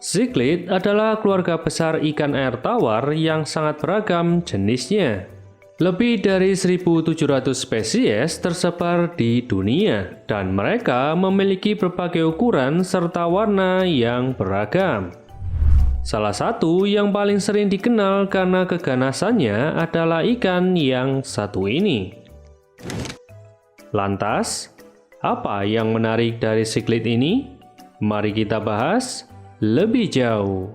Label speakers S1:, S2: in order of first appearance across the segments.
S1: Cichlid adalah keluarga besar ikan air tawar yang sangat beragam jenisnya. Lebih dari 1.700 spesies tersebar di dunia, dan mereka memiliki berbagai ukuran serta warna yang beragam. Salah satu yang paling sering dikenal karena keganasannya adalah ikan yang satu ini. Lantas, apa yang menarik dari cichlid ini? Mari kita bahas lebih jauh.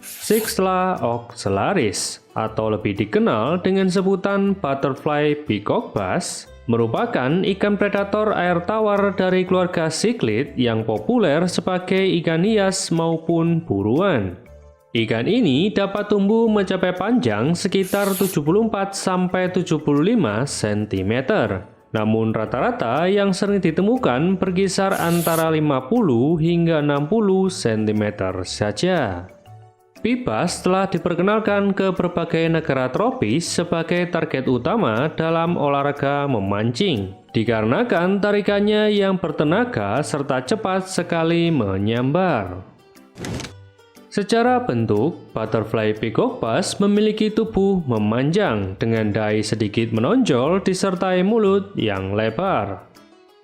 S1: Cixla oxalaris, atau lebih dikenal dengan sebutan butterfly peacock bass, merupakan ikan predator air tawar dari keluarga cichlid yang populer sebagai ikan hias maupun buruan. Ikan ini dapat tumbuh mencapai panjang sekitar 74–75 cm. Namun rata-rata yang sering ditemukan berkisar antara 50 hingga 60 cm saja. Pibas telah diperkenalkan ke berbagai negara tropis sebagai target utama dalam olahraga memancing, dikarenakan tarikannya yang bertenaga serta cepat sekali menyambar. Secara bentuk, butterfly peacock bass memiliki tubuh memanjang dengan dahi sedikit menonjol disertai mulut yang lebar.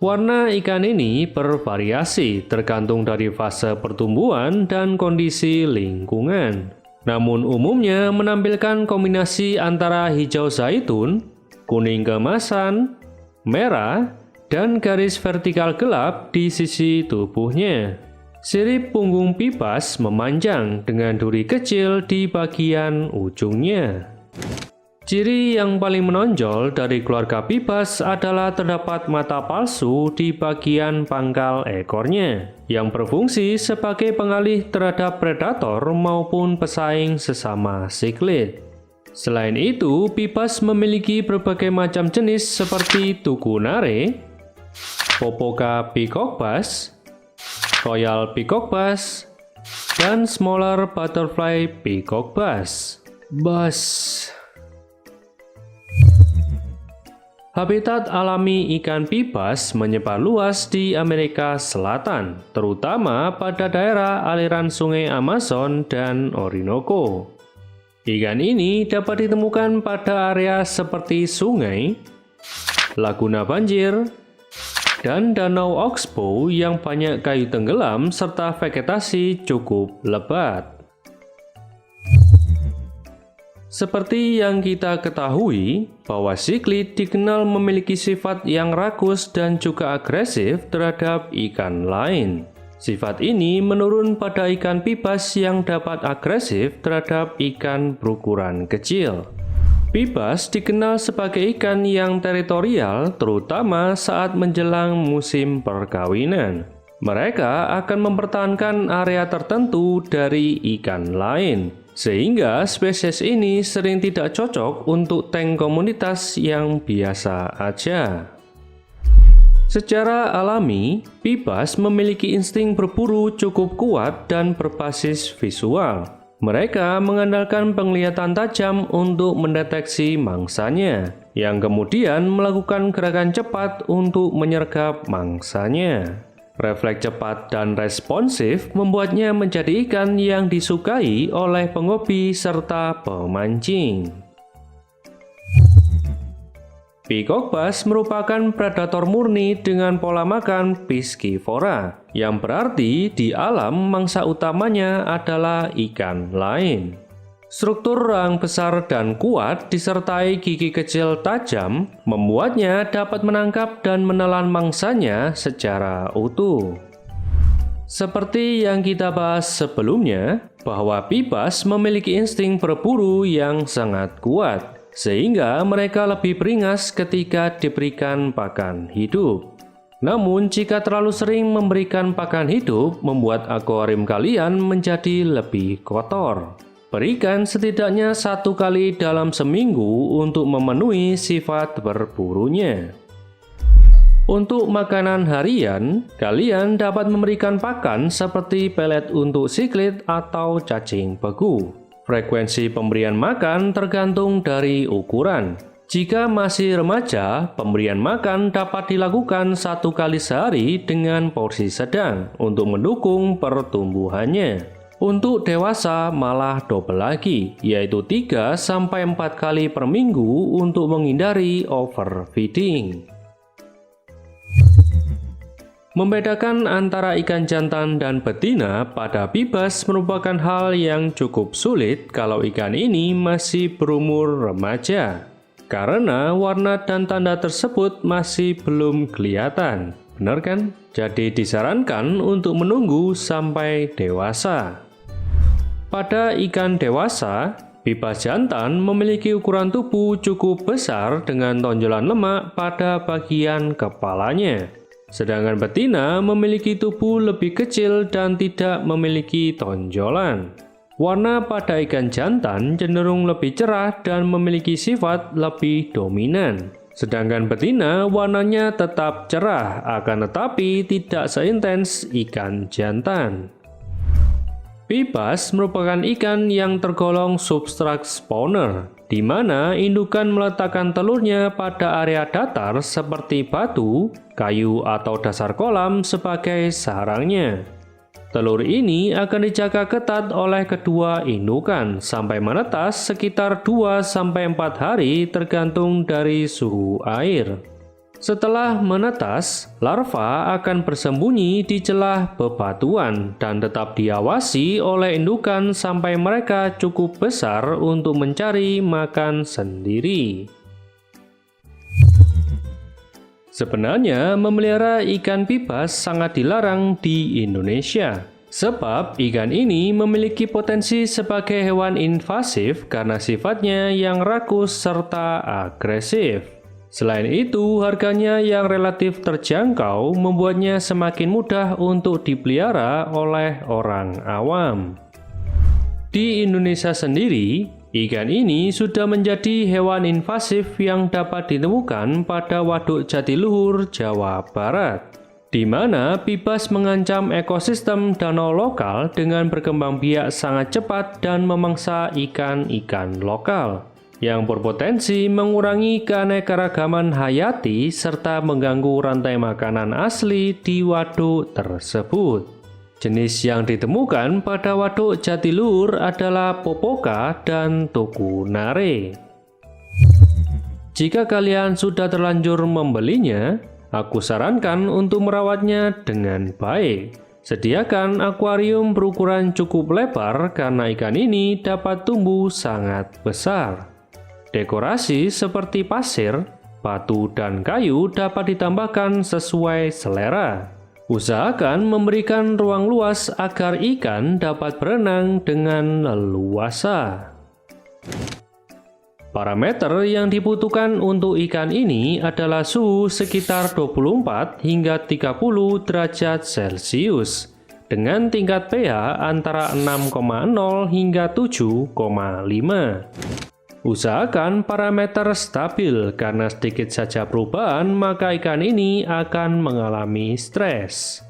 S1: Warna ikan ini bervariasi tergantung dari fase pertumbuhan dan kondisi lingkungan. Namun umumnya menampilkan kombinasi antara hijau zaitun, kuning keemasan, merah, dan garis vertikal gelap di sisi tubuhnya. Sirip punggung pibas memanjang dengan duri kecil di bagian ujungnya. Ciri yang paling menonjol dari keluarga pibas adalah terdapat mata palsu di bagian pangkal ekornya, yang berfungsi sebagai pengalih terhadap predator maupun pesaing sesama cichlid. Selain itu, pibas memiliki berbagai macam jenis seperti tucunare, Popoka peacock bass, Royal peacock bass, dan smaller butterfly peacock bass. Habitat alami ikan pibas menyebar luas di Amerika Selatan, terutama pada daerah aliran sungai Amazon dan Orinoco. Ikan ini dapat ditemukan pada area seperti sungai, laguna banjir, dan danau oxbow yang banyak kayu tenggelam serta vegetasi cukup lebat. Seperti yang kita ketahui, bahwa cichlid dikenal memiliki sifat yang rakus dan juga agresif terhadap ikan lain. Sifat ini menurun pada ikan pibas yang dapat agresif terhadap ikan berukuran kecil. Pibas dikenal sebagai ikan yang teritorial, terutama saat menjelang musim perkawinan. Mereka akan mempertahankan area tertentu dari ikan lain, sehingga spesies ini sering tidak cocok untuk tank komunitas yang biasa aja. Secara alami, pibas memiliki insting berburu cukup kuat dan berbasis visual. Mereka mengandalkan penglihatan tajam untuk mendeteksi mangsanya, yang kemudian melakukan gerakan cepat untuk menyergap mangsanya. Refleks cepat dan responsif membuatnya menjadi ikan yang disukai oleh penghobi serta pemancing. Peacock bass merupakan predator murni dengan pola makan piscivora, yang berarti di alam mangsa utamanya adalah ikan lain. Struktur rahang besar dan kuat disertai gigi kecil tajam membuatnya dapat menangkap dan menelan mangsanya secara utuh. Seperti yang kita bahas sebelumnya, bahwa pibas memiliki insting berburu yang sangat kuat, sehingga mereka lebih beringas ketika diberikan pakan hidup. Namun, jika terlalu sering memberikan pakan hidup, membuat akuarium kalian menjadi lebih kotor. Berikan setidaknya 1 kali dalam seminggu untuk memenuhi sifat berburunya. Untuk makanan harian, kalian dapat memberikan pakan seperti pelet untuk cichlid atau cacing beku. Frekuensi pemberian makan tergantung dari ukuran. Jika masih remaja, pemberian makan dapat dilakukan 1 kali sehari dengan porsi sedang untuk mendukung pertumbuhannya. Untuk dewasa malah double lagi, yaitu 3-4 kali per minggu untuk menghindari overfeeding. Membedakan antara ikan jantan dan betina pada bibas merupakan hal yang cukup sulit kalau ikan ini masih berumur remaja, karena warna dan tanda tersebut masih belum kelihatan. Benar kan? Jadi disarankan untuk menunggu sampai dewasa. Pada ikan dewasa, bibas jantan memiliki ukuran tubuh cukup besar dengan tonjolan lemak pada bagian kepalanya. Sedangkan betina memiliki tubuh lebih kecil dan tidak memiliki tonjolan. Warna pada ikan jantan cenderung lebih cerah dan memiliki sifat lebih dominan. Sedangkan betina warnanya tetap cerah, akan tetapi tidak seintens ikan jantan. Bibas merupakan ikan yang tergolong substrat spawner, di mana indukan meletakkan telurnya pada area datar seperti batu, kayu, atau dasar kolam sebagai sarangnya. Telur ini akan dijaga ketat oleh kedua indukan sampai menetas sekitar 2-4 hari tergantung dari suhu air. Setelah menetas, larva akan bersembunyi di celah bebatuan dan tetap diawasi oleh indukan sampai mereka cukup besar untuk mencari makan sendiri. Sebenarnya, memelihara ikan bibas sangat dilarang di Indonesia, sebab ikan ini memiliki potensi sebagai hewan invasif karena sifatnya yang rakus serta agresif. Selain itu, harganya yang relatif terjangkau membuatnya semakin mudah untuk dipelihara oleh orang awam. Di Indonesia sendiri, ikan ini sudah menjadi hewan invasif yang dapat ditemukan pada Waduk Jatiluhur, Jawa Barat, di mana bibas mengancam ekosistem danau lokal dengan berkembang biak sangat cepat dan memangsa ikan-ikan lokal, yang berpotensi mengurangi keanekaragaman hayati serta mengganggu rantai makanan asli di waduk tersebut. Jenis yang ditemukan pada Waduk Jatiluhur adalah popoka dan tukunare. Jika kalian sudah terlanjur membelinya, aku sarankan untuk merawatnya dengan baik. Sediakan akuarium berukuran cukup lebar karena ikan ini dapat tumbuh sangat besar. Dekorasi seperti pasir, batu, dan kayu dapat ditambahkan sesuai selera. Usahakan memberikan ruang luas agar ikan dapat berenang dengan leluasa. Parameter yang dibutuhkan untuk ikan ini adalah suhu sekitar 24 hingga 30 derajat Celcius dengan tingkat pH antara 6,0 hingga 7,5. Usahakan parameter stabil karena sedikit saja perubahan maka ikan ini akan mengalami stres.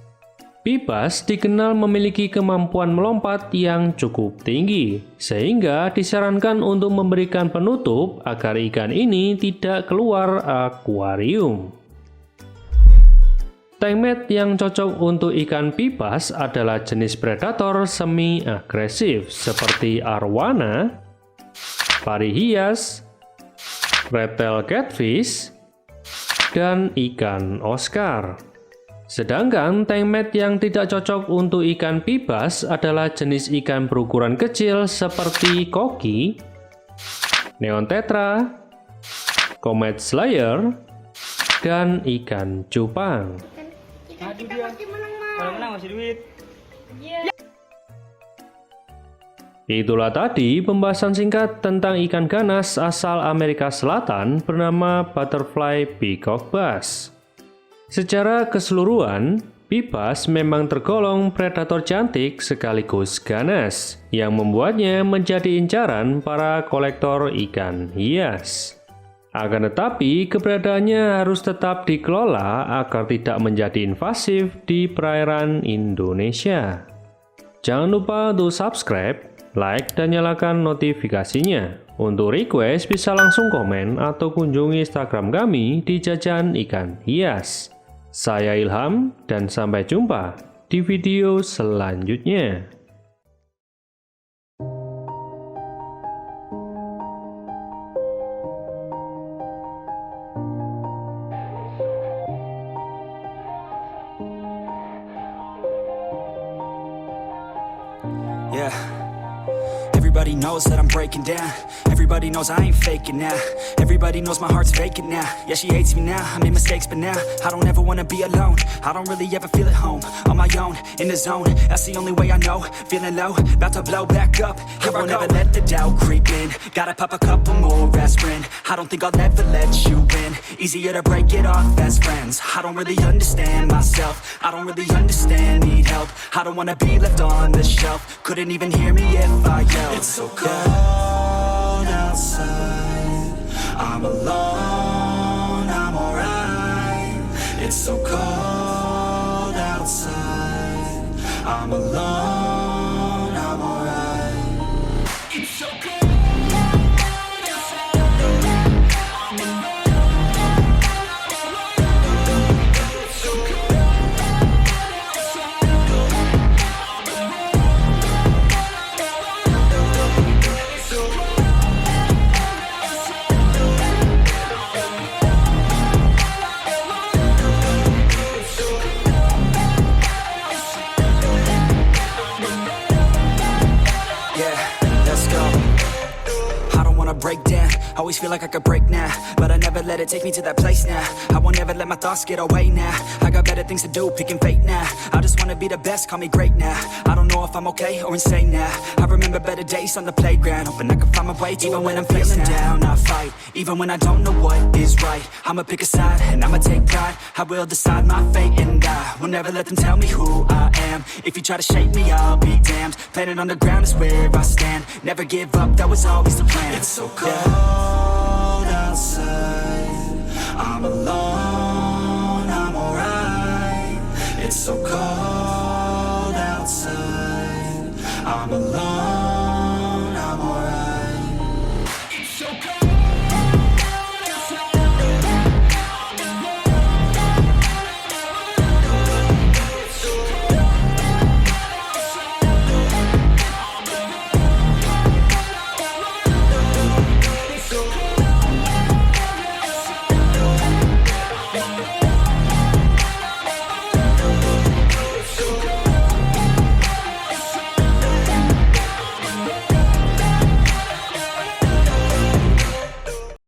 S1: Bibas dikenal memiliki kemampuan melompat yang cukup tinggi, sehingga disarankan untuk memberikan penutup agar ikan ini tidak keluar akuarium. Tankmate yang cocok untuk ikan bibas adalah jenis predator semi-agresif seperti arwana, pari hias, red-tail catfish, dan ikan Oscar. Sedangkan tankmate yang tidak cocok untuk ikan bibas adalah jenis ikan berukuran kecil seperti koki, neon tetra, comet slayer, dan ikan cupang.
S2: Kalau menang masih duit.
S1: Itulah tadi pembahasan singkat tentang ikan ganas asal Amerika Selatan bernama butterfly peacock bass. Secara keseluruhan, bibas memang tergolong predator cantik sekaligus ganas, yang membuatnya menjadi incaran para kolektor ikan hias. Akan tetapi, keberadaannya harus tetap dikelola agar tidak menjadi invasif di perairan Indonesia. Jangan lupa untuk subscribe, like, dan nyalakan notifikasinya. Untuk request bisa langsung komen atau kunjungi Instagram kami di Jajan Ikan Hias. Saya Ilham dan sampai jumpa di video selanjutnya.
S2: Yeah. Everybody knows that I'm breaking down. Everybody knows I ain't faking now. Everybody knows my heart's vacant now. Yeah, she hates me now. I made mistakes, but now I don't ever wanna be alone. I don't really ever feel at home. On my own, in the zone. That's the only way I know. Feeling low, about to blow back up. Here I won't ever let the doubt creep in. Gotta pop a couple more aspirin. I don't think I'll ever let you in. Easier to break it off as friends. I don't really understand myself. I don't really understand, need help. I don't wanna be left on the shelf. Couldn't even hear me if I yelled. It's so cold outside. I'm alone, I'm alright. It's so cold outside. I'm alone, I'm alright. It's so cold outside. I'm alone. It's so cold outside. Break down, always feel like I could break now, but I never let it take me to that place now. I won't ever let my thoughts get away now. I got better things to do, picking fate now. I just wanna be the best, call me great now. I don't know if I'm okay or insane now. I remember better days on the playground, hoping I can find my way. Even when I'm feeling down, I fight. Even when I don't know what is right, I'ma pick a side and I'ma take pride. I will decide my fate and I will never let them tell me who I am. If you try to shake me, I'll be damned. Planet on the ground is where I stand. Never give up, that was always the plan. It's so cold outside. I'm alone, I'm alright. It's so cold outside. I'm alone.